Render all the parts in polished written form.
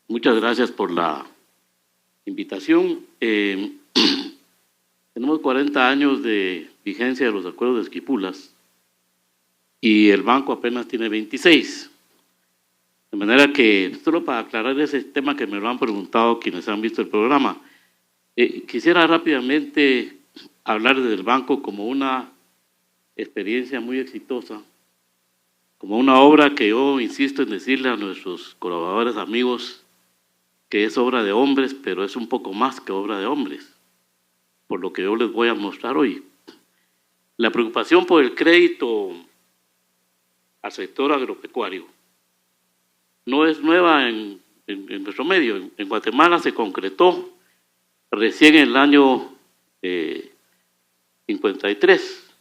Muchas gracias por la invitación. Tenemos 40 años de vigencia de los acuerdos de Esquipulas y el banco apenas tiene 26. De manera que, solo para aclarar ese tema que me lo han preguntado quienes han visto el programa, quisiera rápidamente hablar del banco como una experiencia muy exitosa, como una obra que yo insisto en decirle a nuestros colaboradores, amigos, que es obra de hombres, pero es un poco más que obra de hombres, por lo que yo les voy a mostrar hoy. La preocupación por el crédito al sector agropecuario no es nueva en nuestro medio. En Guatemala se concretó recién en el año 53,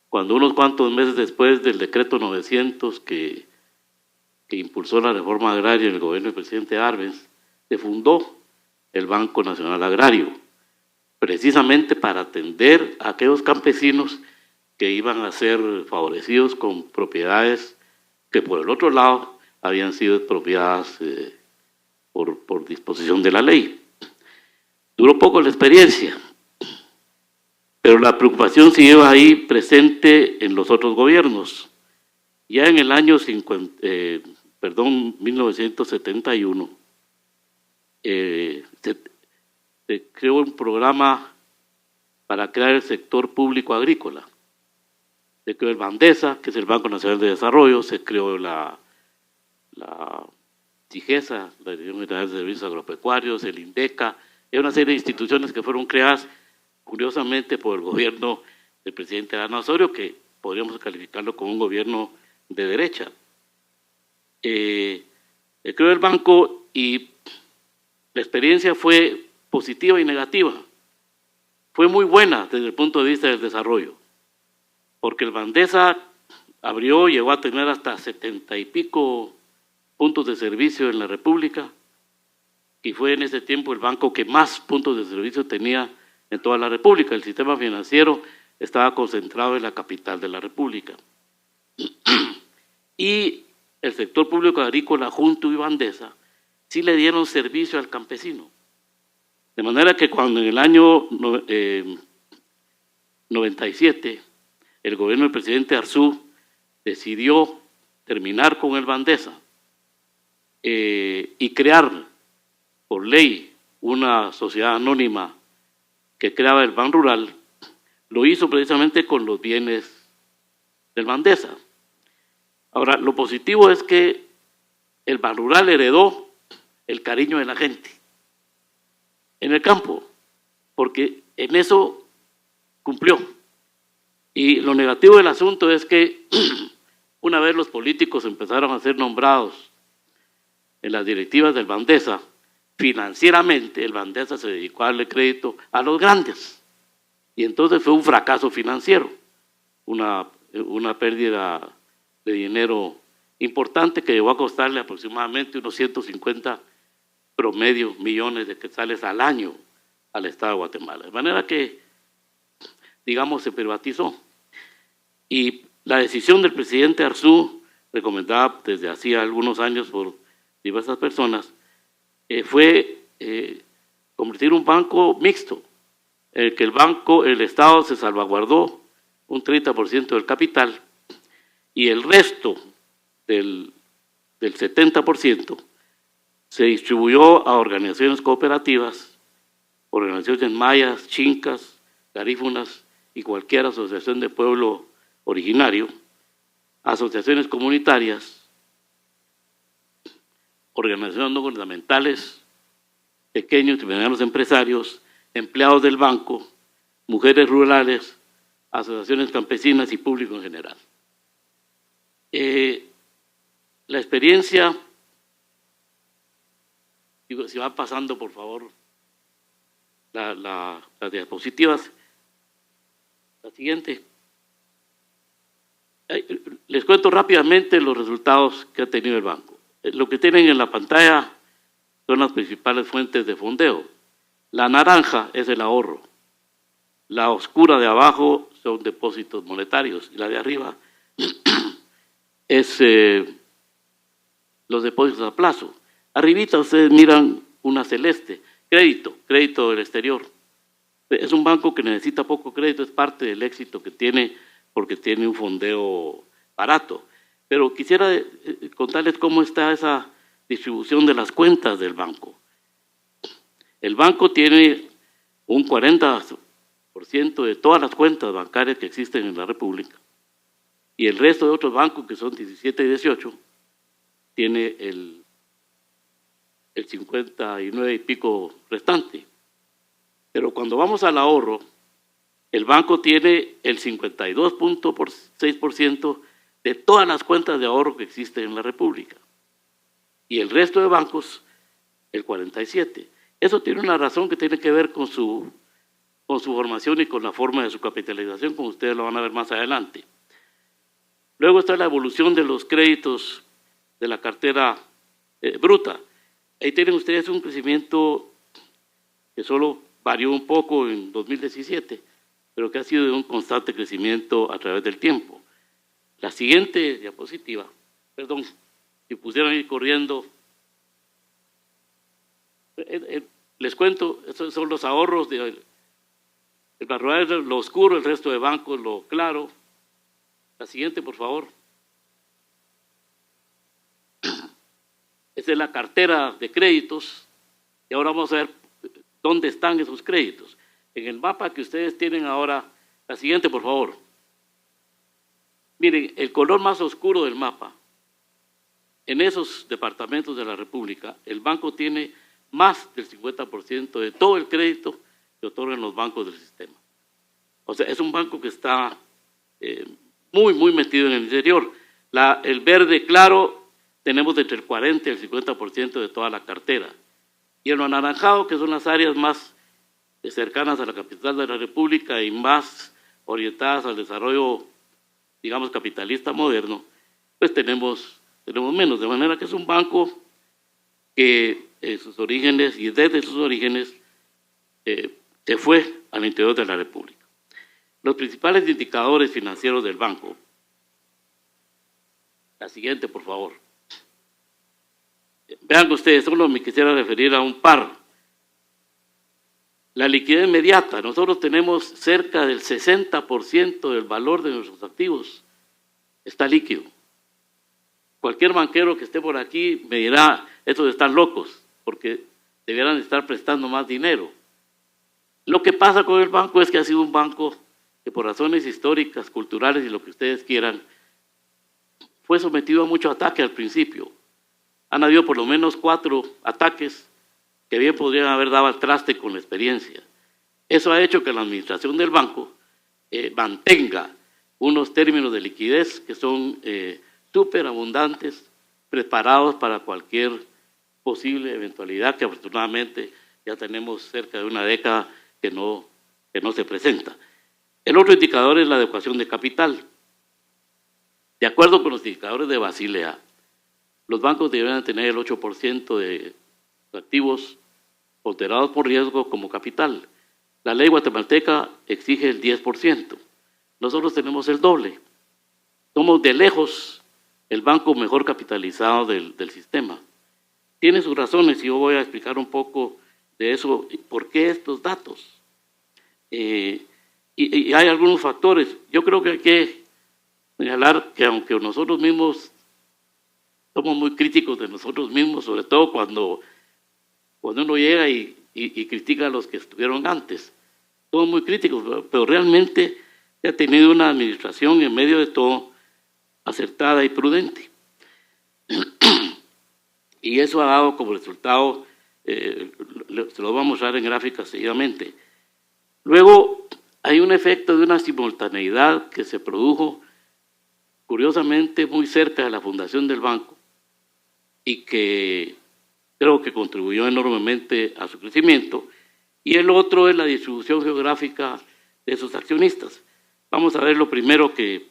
cuando unos cuantos meses después del decreto 900 que impulsó la reforma agraria en el gobierno del presidente Arbenz, se fundó el Banco Nacional Agrario, precisamente para atender a aquellos campesinos que iban a ser favorecidos con propiedades que por el otro lado habían sido expropiadas por disposición de la ley. Duró poco la experiencia, pero la preocupación siguió ahí presente en los otros gobiernos. Ya en el año 1971, se creó un programa para crear el sector público agrícola. Se creó el Bandesa, que es el Banco Nacional de Desarrollo, se creó la DIGESA, la Dirección General de Servicios Agropecuarios, el INDECA, y una serie de instituciones que fueron creadas curiosamente por el gobierno del presidente Adán Osorio, que podríamos calificarlo como un gobierno de derecha. Creó el banco y la experiencia fue positiva y negativa. Fue muy buena desde el punto de vista del desarrollo, porque el Bandesa abrió, llegó a tener hasta 70 y pico puntos de servicio en la República, y fue en ese tiempo el banco que más puntos de servicio tenía en toda la República. El sistema financiero estaba concentrado en la capital de la República. Y el sector público agrícola junto y Bandesa sí le dieron servicio al campesino. De manera que cuando en el año 97 el gobierno del presidente Arzú decidió terminar con el Bandesa y crear por ley una sociedad anónima que creaba el Ban Rural, lo hizo precisamente con los bienes del Bandesa. Ahora, lo positivo es que el Ban Rural heredó el cariño de la gente en el campo, porque en eso cumplió. Y lo negativo del asunto es que una vez los políticos empezaron a ser nombrados en las directivas del Bandesa, financieramente el Bandesa se dedicó a darle crédito a los grandes, y entonces fue un fracaso financiero, una pérdida de dinero importante que llegó a costarle aproximadamente unos 150 promedio millones de quetzales al año al Estado de Guatemala. De manera que, digamos, se privatizó. Y la decisión del presidente Arzú, recomendada desde hacía algunos años por diversas personas, fue convertir un banco mixto, en el que el Estado se salvaguardó un 30% del capital y el resto del 70% se distribuyó a organizaciones cooperativas, organizaciones mayas, chincas, garífunas y cualquier asociación de pueblo originario, asociaciones comunitarias, organizaciones no gubernamentales, pequeños y medianos empresarios, empleados del banco, mujeres rurales, asociaciones campesinas y público en general. La experiencia, si va pasando por favor las diapositivas, la siguiente. Les cuento rápidamente los resultados que ha tenido el banco. Lo que tienen en la pantalla son las principales fuentes de fondeo. La naranja es el ahorro, la oscura de abajo son depósitos monetarios y la de arriba es los depósitos a plazo. Arribita ustedes miran una celeste, crédito del exterior. Es un banco que necesita poco crédito, es parte del éxito que tiene porque tiene un fondeo barato. Pero quisiera contarles cómo está esa distribución de las cuentas del banco. El banco tiene un 40% de todas las cuentas bancarias que existen en la República y el resto de otros bancos, que son 17 y 18, tiene el 59 y pico restante. Pero cuando vamos al ahorro, el banco tiene el 52.6% de todas las cuentas de ahorro que existen en la República y el resto de bancos el 47%. Eso tiene una razón que tiene que ver con su formación y con la forma de su capitalización, como ustedes lo van a ver más adelante. Luego está la evolución de los créditos de la cartera bruta. Ahí tienen ustedes un crecimiento que solo varió un poco en 2017, pero que ha sido de un constante crecimiento a través del tiempo. La siguiente diapositiva, perdón, si pusieran ir corriendo, les cuento, estos son los ahorros, el barro es lo oscuro, el resto de bancos lo claro. La siguiente, por favor. Esta es la cartera de créditos y ahora vamos a ver dónde están esos créditos. En el mapa que ustedes tienen ahora, la siguiente, por favor. Miren, el color más oscuro del mapa, en esos departamentos de la República, el banco tiene más del 50% de todo el crédito que otorgan los bancos del sistema. O sea, es un banco que está muy metido en el interior. El verde claro, tenemos entre el 40 y el 50% de toda la cartera. Y en lo anaranjado, que son las áreas más cercanas a la capital de la República y más orientadas al desarrollo, digamos, capitalista moderno, pues tenemos menos. De manera que es un banco que en sus orígenes y desde sus orígenes se fue al interior de la República. Los principales indicadores financieros del banco. La siguiente, por favor. Vean ustedes, solo me quisiera referir a un par. La liquidez inmediata. Nosotros tenemos cerca del 60% del valor de nuestros activos. Está líquido. Cualquier banquero que esté por aquí me dirá, estos están locos, porque debieran estar prestando más dinero. Lo que pasa con el banco es que ha sido un banco que por razones históricas, culturales y lo que ustedes quieran, fue sometido a mucho ataque al principio. Han habido por lo menos 4 ataques que bien podrían haber dado al traste con la experiencia. Eso ha hecho que la administración del banco mantenga unos términos de liquidez que son súper abundantes, preparados para cualquier posible eventualidad que afortunadamente ya tenemos cerca de una década que no se presenta. El otro indicador es la adecuación de capital. De acuerdo con los indicadores de Basilea, los bancos deberían tener el 8% de activos ponderados por riesgo como capital. La ley guatemalteca exige el 10%. Nosotros tenemos el doble. Somos de lejos el banco mejor capitalizado del sistema. Tiene sus razones y yo voy a explicar un poco de eso, por qué estos datos. Y hay algunos factores. Yo creo que hay que señalar que aunque nosotros mismos somos muy críticos de nosotros mismos, sobre todo cuando uno llega y critica a los que estuvieron antes. Somos muy críticos, pero realmente se ha tenido una administración en medio de todo acertada y prudente. Y eso ha dado como resultado, se lo voy a mostrar en gráficas seguidamente. Luego hay un efecto de una simultaneidad que se produjo curiosamente muy cerca de la fundación del banco y que creo que contribuyó enormemente a su crecimiento, y el otro es la distribución geográfica de sus accionistas. Vamos a ver lo primero que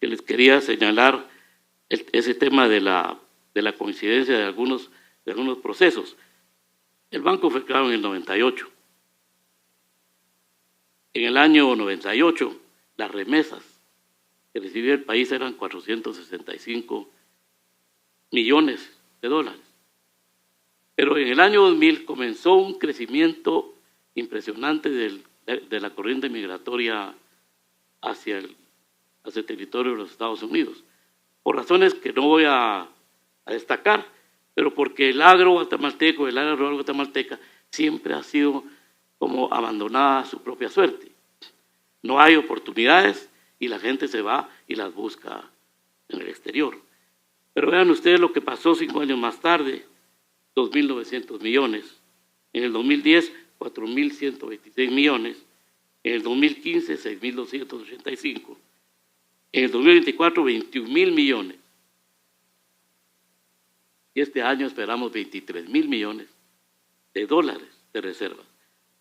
les quería señalar, ese tema de la coincidencia de algunos procesos. El banco fue creado en el 98. En el año 98, las remesas que recibía el país eran 465 millones de dólares. Pero en el año 2000 comenzó un crecimiento impresionante de la corriente migratoria hacia el territorio de los Estados Unidos, por razones que no voy a destacar, pero porque el agro guatemalteco, el área rural guatemalteca, siempre ha sido como abandonada a su propia suerte. No hay oportunidades y la gente se va y las busca en el exterior. Pero vean ustedes lo que pasó 5 años más tarde, 2.900 millones. En el 2010, 4.126 millones. En el 2015, 6.285. En el 2024, 21.000 millones. Y este año esperamos 23.000 millones de dólares de reservas.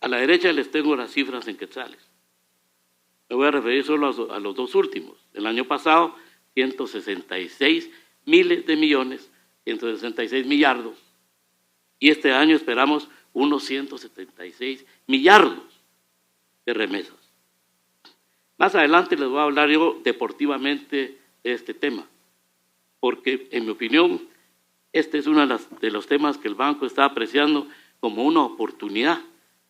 A la derecha les tengo las cifras en quetzales. Me voy a referir solo a los dos últimos. El año pasado, 166 miles de millones, 166 millardos. Y este año esperamos unos 176 millardos de remesas. Más adelante les voy a hablar yo deportivamente de este tema, porque en mi opinión este es uno de los temas que el banco está apreciando como una oportunidad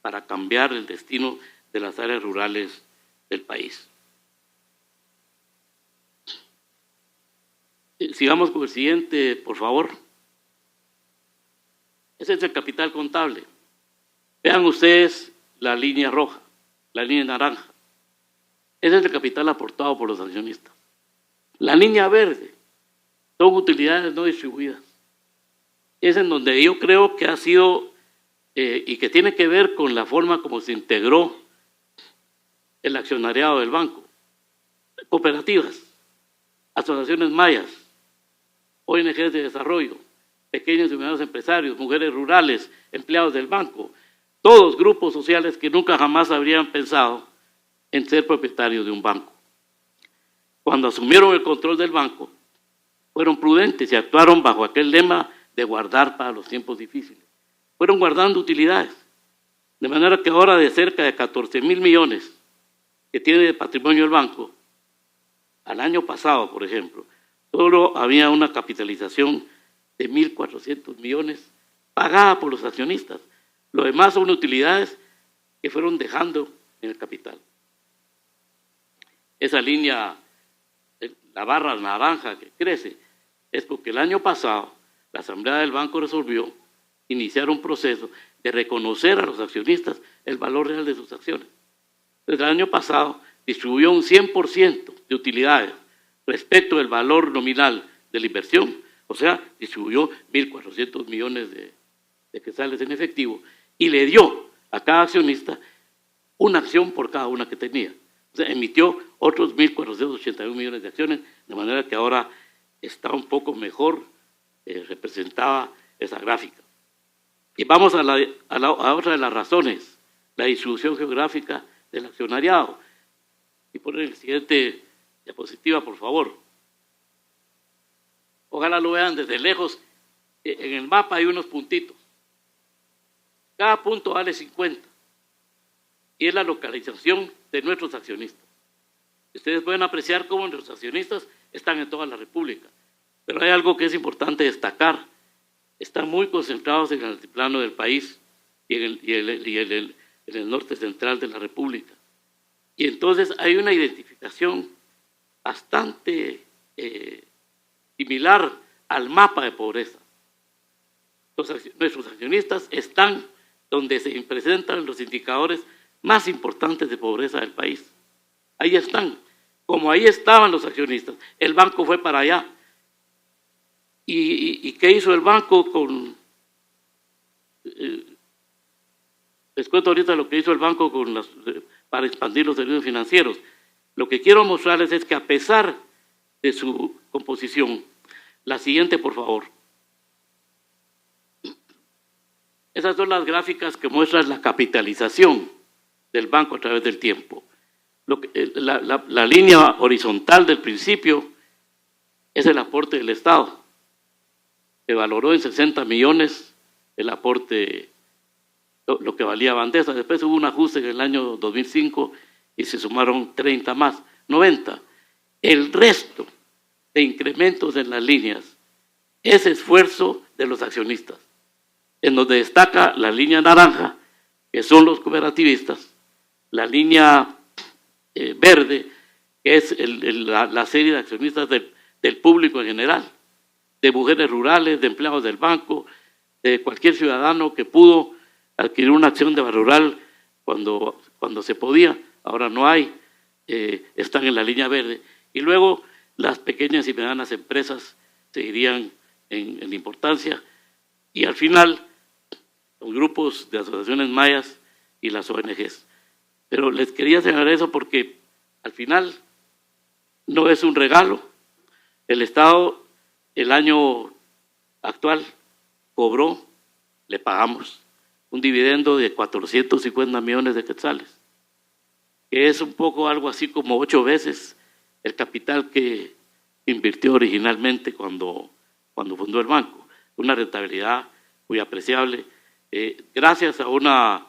para cambiar el destino de las áreas rurales del país. Sigamos con el siguiente, por favor. Ese es el capital contable. Vean ustedes la línea roja, la línea naranja. Ese es el capital aportado por los accionistas. La línea verde son utilidades no distribuidas. Es en donde yo creo que ha sido y que tiene que ver con la forma como se integró el accionariado del banco. Cooperativas, asociaciones mayas, ONGs de desarrollo, pequeños y medianos empresarios, mujeres rurales, empleados del banco, todos grupos sociales que nunca jamás habrían pensado en ser propietarios de un banco. Cuando asumieron el control del banco, fueron prudentes y actuaron bajo aquel lema de guardar para los tiempos difíciles. Fueron guardando utilidades, de manera que ahora de cerca de 14.000 millones que tiene de patrimonio el banco, al año pasado, por ejemplo, solo había una capitalización de 1.400 millones pagada por los accionistas. Lo demás son utilidades que fueron dejando en el capital. Esa línea, la barra naranja que crece, es porque el año pasado la Asamblea del Banco resolvió iniciar un proceso de reconocer a los accionistas el valor real de sus acciones. Desde el año pasado distribuyó un 100% de utilidades respecto del valor nominal de la inversión, o sea, distribuyó 1.400 millones de quetzales en efectivo y le dio a cada accionista una acción por cada una que tenía. O sea, emitió otros 1.481 millones de acciones, de manera que ahora está un poco mejor representada esa gráfica. Y vamos a otra de las razones, la distribución geográfica del accionariado. Y poner el siguiente diapositiva, por favor. Ojalá lo vean desde lejos. En el mapa hay unos puntitos. Cada punto vale 50. Y es la localización de nuestros accionistas. Ustedes pueden apreciar cómo nuestros accionistas están en toda la República. Pero hay algo que es importante destacar. Están muy concentrados en el altiplano del país y en el norte central de la República. Y entonces hay una identificación bastante similar al mapa de pobreza. Nuestros accionistas están donde se presentan los indicadores más importantes de pobreza del país. Ahí están. Como ahí estaban los accionistas, el banco fue para allá. ¿Y qué hizo el banco con...? Les cuento ahorita lo que hizo el banco para expandir los servicios financieros. Lo que quiero mostrarles es que a pesar de su composición, la siguiente, por favor. Esas son las gráficas que muestran la capitalización del banco a través del tiempo. La línea horizontal del principio es el aporte del Estado. Se valoró en 60 millones el aporte, lo que valía Bandesa. Después hubo un ajuste en el año 2005 y se sumaron 30 más, 90. El resto de incrementos en las líneas es esfuerzo de los accionistas. en donde destaca la línea naranja, que son los cooperativistas, la línea verde, que es la serie de accionistas del público en general, de mujeres rurales, de empleados del banco, de cualquier ciudadano que pudo adquirir una acción de Banrural cuando se podía, ahora no hay, están en la línea verde. Y luego las pequeñas y medianas empresas seguirían en importancia, y al final los grupos de asociaciones mayas y las ONGs. Pero les quería señalar eso porque al final no es un regalo. El Estado el año actual cobró, le pagamos un dividendo de 450 millones de quetzales, que es un poco algo así como 8 veces el capital que invirtió originalmente cuando fundó el banco. Una rentabilidad muy apreciable, gracias a una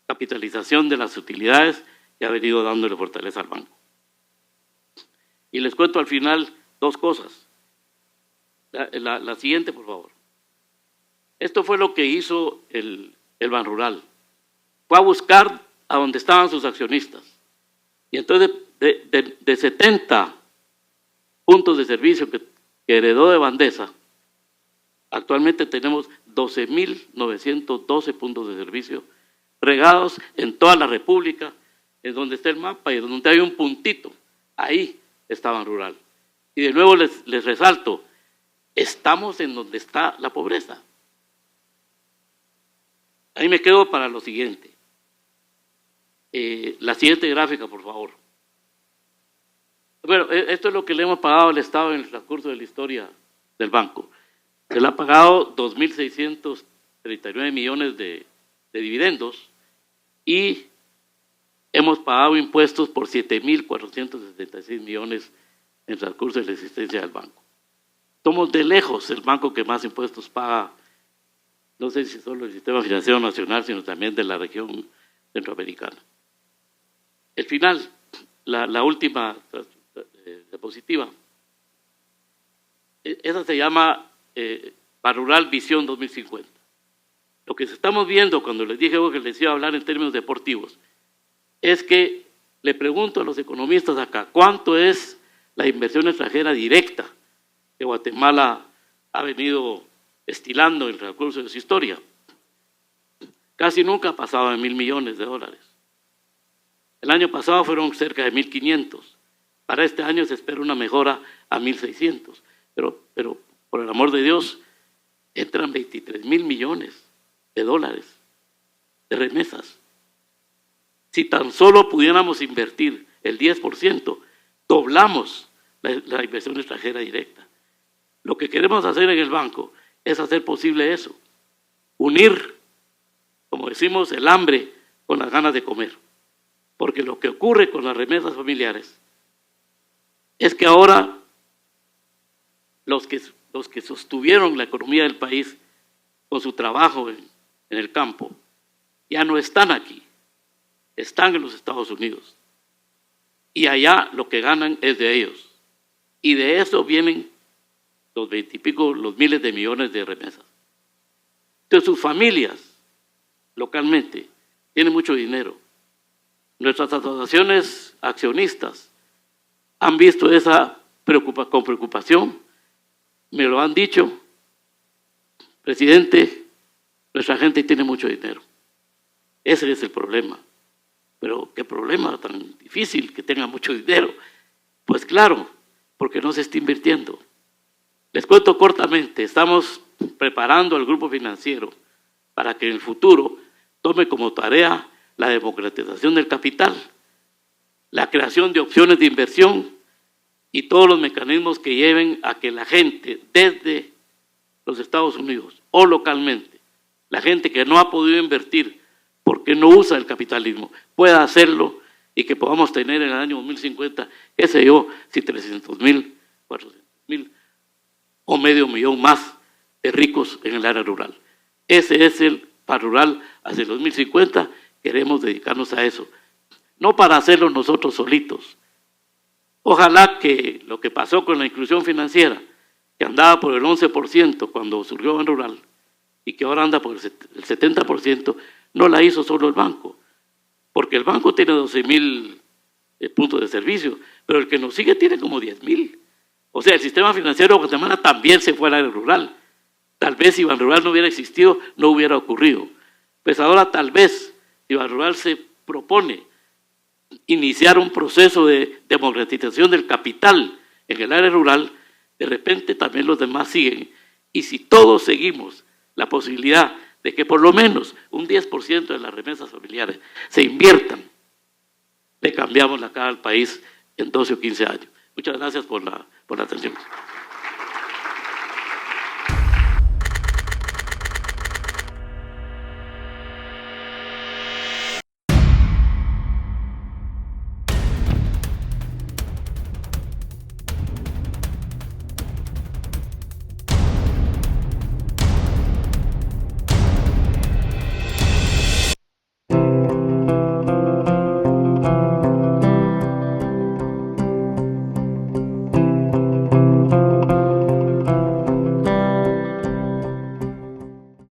capitalización de las utilidades que ha venido dándole fortaleza al banco. Y les cuento al final 2 cosas. La siguiente, por favor. Esto fue lo que hizo el Banrural. Fue a buscar a donde estaban sus accionistas. Y entonces, de 70 puntos de servicio que heredó de Bandesa, actualmente tenemos 12.912 puntos de servicio regados en toda la República, en donde está el mapa y donde hay un puntito, ahí está Banrural. Y de nuevo les resalto, estamos en donde está la pobreza. Ahí me quedo para lo siguiente. La siguiente gráfica, por favor. Bueno, esto es lo que le hemos pagado al Estado en el transcurso de la historia del banco. Se le ha pagado 2.639 millones de dividendos y hemos pagado impuestos por 7.476 millones en el transcurso de la existencia del banco. Somos de lejos el banco que más impuestos paga, no sé si solo el sistema financiero nacional, sino también de la región centroamericana. El final, la última diapositiva, esa se llama Banrural Visión 2050. Lo que estamos viendo cuando les dije que les iba a hablar en términos deportivos es que le pregunto a los economistas acá, ¿cuánto es la inversión extranjera directa que Guatemala ha venido estilando en el transcurso de su historia? Casi nunca ha pasado de $1.000 millones. El año pasado fueron cerca de 1.500. Para este año se espera una mejora a 1.600. Pero por el amor de Dios, entran 23.000 millones de dólares de remesas. Si tan solo pudiéramos invertir el 10%, doblamos la inversión extranjera directa. Lo que queremos hacer en el banco es hacer posible eso, unir, como decimos, el hambre con las ganas de comer. Porque lo que ocurre con las remesas familiares es que ahora los que sostuvieron la economía del país con su trabajo en el campo ya no están aquí, están en los Estados Unidos. Y allá lo que ganan es de ellos. Y de eso vienen los 20 y pico, los miles de millones de remesas. Entonces sus familias localmente tienen mucho dinero. Nuestras asociaciones accionistas han visto esa con preocupación, me lo han dicho, presidente, nuestra gente tiene mucho dinero. Ese es el problema. Pero qué problema tan difícil que tenga mucho dinero. Pues claro, porque no se está invirtiendo. Les cuento cortamente, estamos preparando al grupo financiero para que en el futuro tome como tarea la democratización del capital, la creación de opciones de inversión y todos los mecanismos que lleven a que la gente desde los Estados Unidos o localmente, la gente que no ha podido invertir porque no usa el capitalismo, pueda hacerlo y que podamos tener en el año 2050, qué sé yo, si 300.000, 400.000 o medio millón más de ricos en el área rural. Ese es el Banrural hacia el 2050, queremos dedicarnos a eso. No para hacerlo nosotros solitos. Ojalá que lo que pasó con la inclusión financiera, que andaba por el 11% cuando surgió Banrural, y que ahora anda por el 70%, no la hizo solo el banco, porque el banco tiene 12.000 puntos de servicio, pero el que nos sigue tiene como 10.000. O sea, el sistema financiero de Guatemala también se fue al área rural. Tal vez si Banrural no hubiera existido, no hubiera ocurrido. Pues ahora tal vez, si Banrural se propone iniciar un proceso de democratización del capital en el área rural, de repente también los demás siguen. Y si todos seguimos la posibilidad de que por lo menos un 10% de las remesas familiares se inviertan, le cambiamos la cara al país en 12 o 15 años. Muchas gracias por la atención.